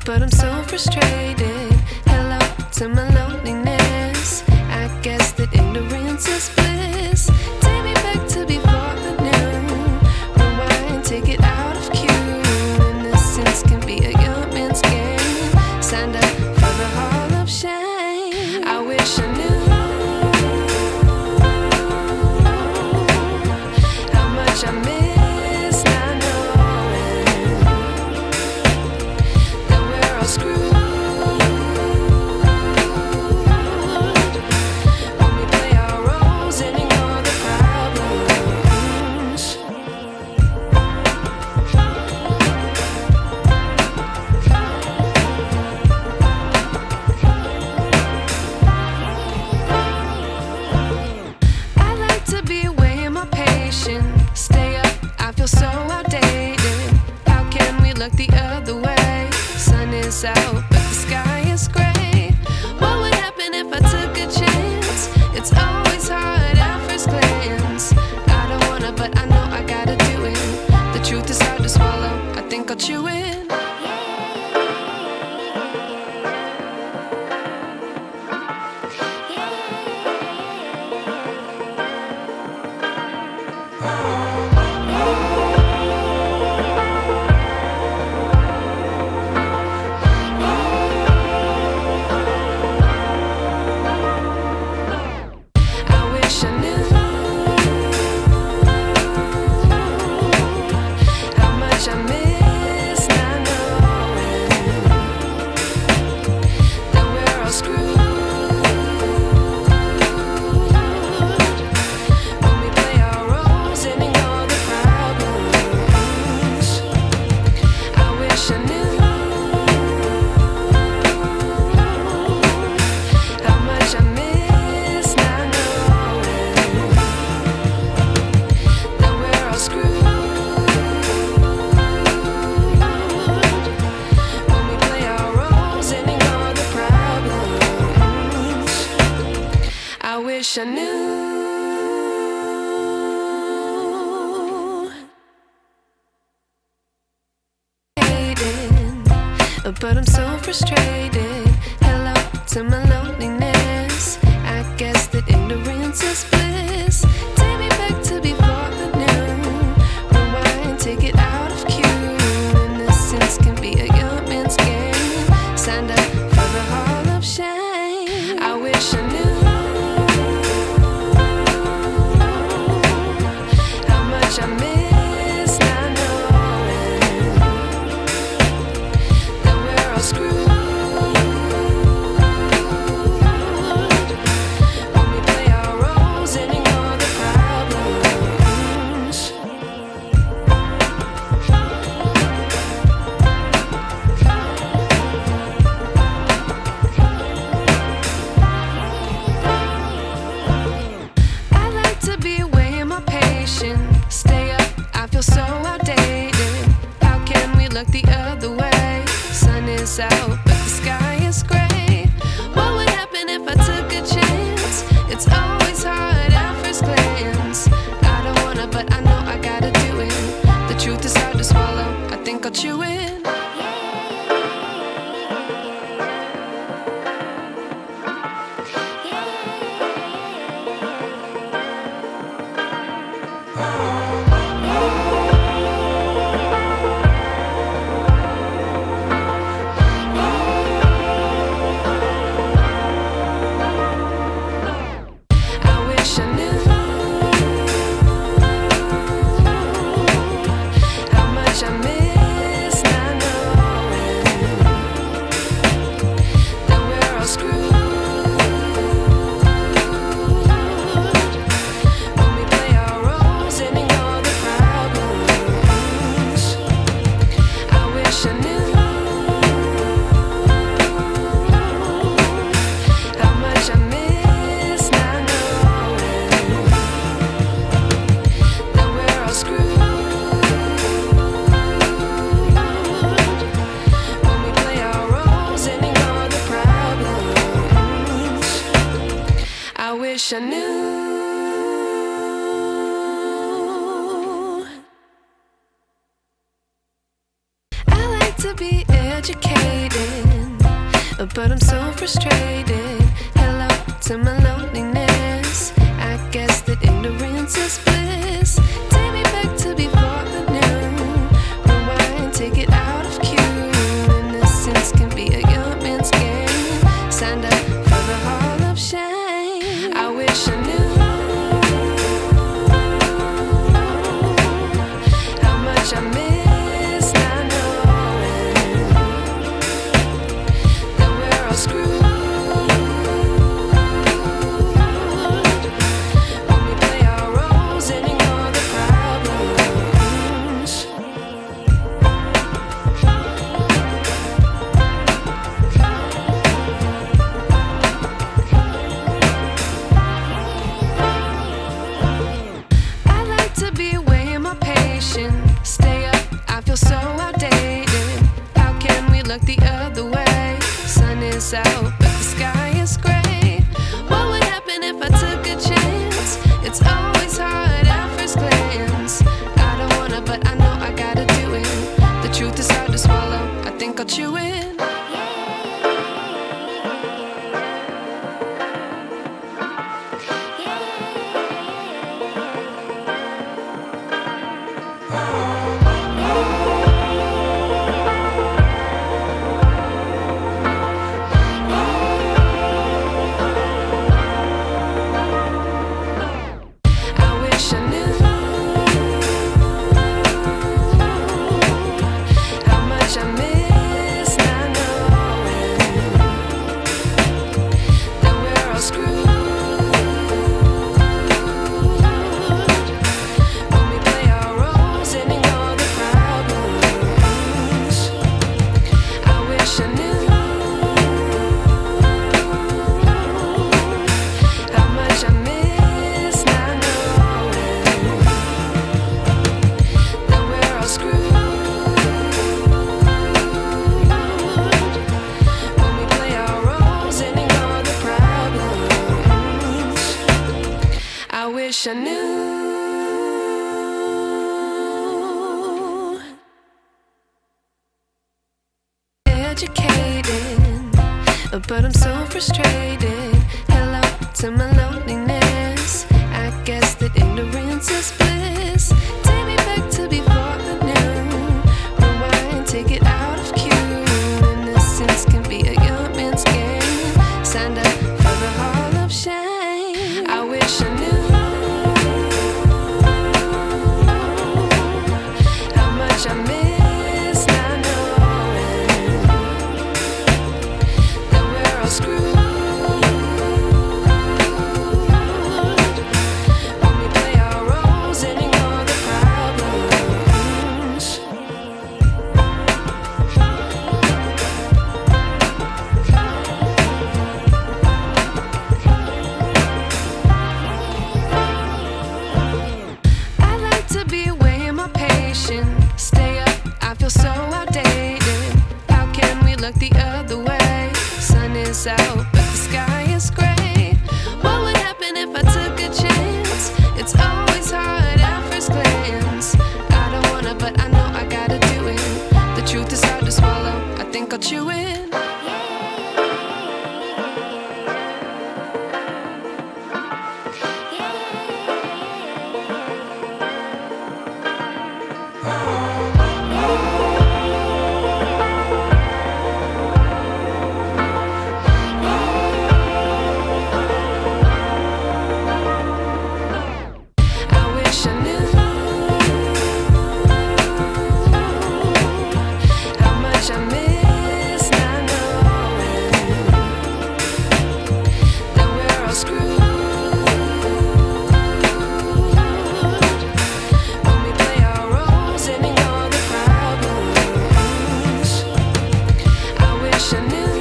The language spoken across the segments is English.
but I'm so frustrated. Hello to my loneliness. I guess that ignorance is bliss. Take me back to before the noon. Rewind, take it out of cue. Innocence can be a young man's game. Signed up for the hall of shame. I wish I knew how much I miss not knowing that we're all screwed when we play our roles and ignore the problems. I like to be away in my patience. Stay up, I feel so outdated. How can we look the other way? Sun is out, but the sky is gray. What would happen if I took a chance? It's always hard at first glance. I don't wanna, but I know I gotta do it. The truth is hard to swallow, I think I'll chew it. I wish I knew how much I miss not knowing that we're all screwed when we play our roles and ignore the problems. I wish I knew how much I miss not knowing that we're all screwed when we play our roles and ignore the problems. I wish I knew. But I'm so frustrated. Hello to my loneliness. I guess that ignorance is bliss. Take me back to before the noon. Rewind, take it out of cue. Innocence can be a young man's game. Signed up for the hall of shame. I wish I knew how much I miss not knowing that we're all screwed when we play our roles and ignore the problems. I like to be away in my patience. Stay up, I feel so outdated. How can we look the other way? Sun is out, but the sky is gray. What would happen if I took a chance? It's always hard at first glance. I don't wanna, but I know I gotta do it. The truth is hard to swallow, I think I'll chew it. I wish I knew how much I miss not knowing that we're all screwed when we play our roles and ignore the problems. I wish I knew how much I miss not knowing that we're all screwed when we play our roles and ignore the problems. I wish I knew. I like to be educated. but I'm so frustrated. Hello to my loneliness. I guess that ignorance is bliss. Take me back to before the noon. Rewind, take it out of cue. Innocence can be a young man's game. Signed up for the hall of shame. I wish I knew how much I miss not knowing that we're all screwed when we play our roles and ignore the problems. I like to be away in my patience. Stay up, I feel so outdated. How can we look the other way? Sun is out, but the sky is gray. What would happen if I took a chance? It's always hard at first glance. I don't wanna, but I know I gotta do it. The truth is hard to swallow, I think I'll chew it. I wish I knew how much I miss not knowing that we're all screwed when we play our roles and ignore the problems. I wish I knew how much I miss not knowing that we're all screwed when we play our roles and ignore the problems. I wish I knew. Educated, but I'm so frustrated. Hello to my loneliness. I guess that ignorance is bliss. Take me back to before the noon. Rewind, take it out of cue. Innocence can be a young man's game. Signed up for the hall of shame. I wish I knew how much I miss not knowing that we're all screwed when we play our roles and ignore the problems. I like to be away in my patience. Stay up, I feel so outdated. How can we look the other way? Sun is out, but the sky is gray. What would happen if I took a chance? It's always hard at first glance. I don't wanna, but I know I gotta do it. The truth is hard to swallow, I think I'll chew it. I wish I knew how much I miss not knowing that we're all screwed when we play our roles and ignore the problems. I wish I knew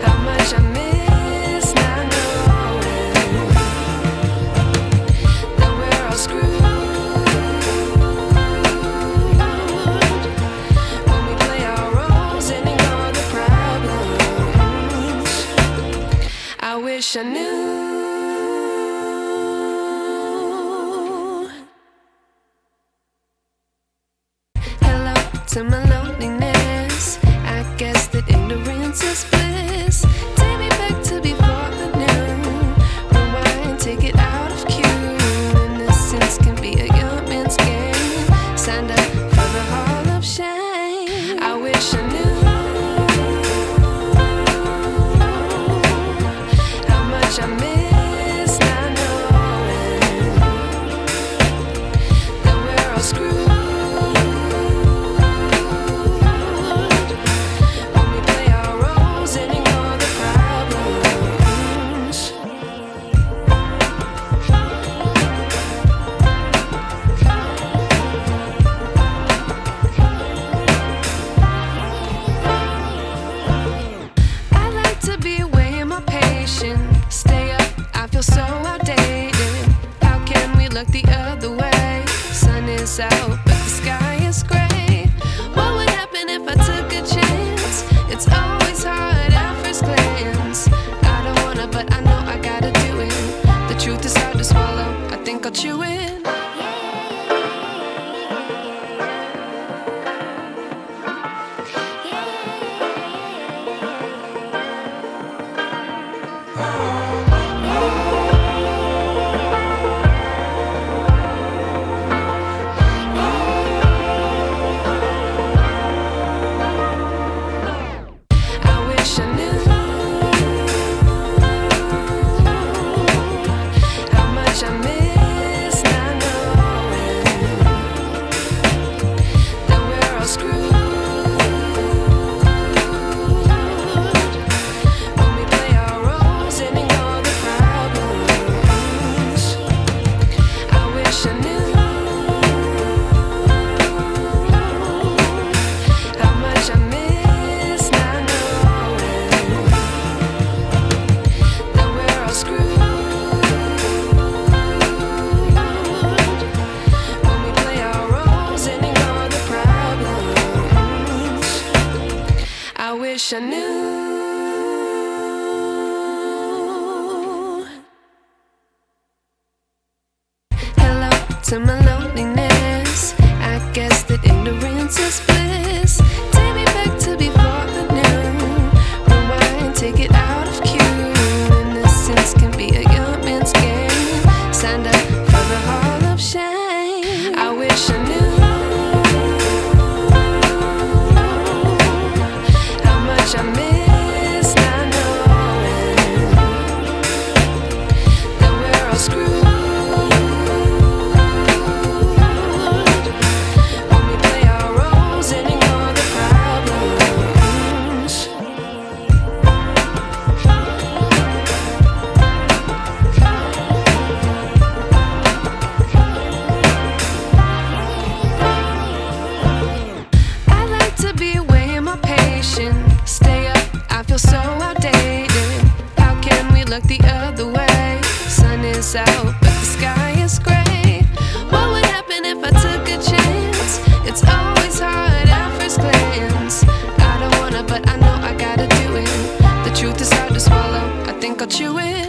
how much I miss not knowing that we're all screwed when we play our roles and ignore the problems. I wish I knew. Hello to my lonely ignorance is bliss. Take me back to before the noon. Rewind, take it out of cue. Innocence can be a young man's game. Signed up for the hall of shame. I wish I knew how much I miss not knowing that we're all screwed. Stay up, I feel so outdated. How can we look the other way? Sun is out, but the sky is gray. What would happen if I took a chance? It's always hard at first glance. I don't wanna, but I know I gotta do it. The truth is hard to swallow, I think I'll chew it. I wish I knew. Hello to my loneliness. I guess that ignorance is bliss. Take me back to before the noon. Rewind, take it out of cue. Innocence can be a young man's game. Signed up for the hall of shame. I wish I knew I miss not knowing that we're all screwed when we play our roles and ignore the problems. I like to be away in my patience. Stay up, I feel so outdated. How can we look the other way? Sun is out, but the sky is gray. What would happen if I took a chance? It's always hard at first glance. I don't wanna, but I know I gotta do it. The truth is hard to swallow, I think I'll chew it.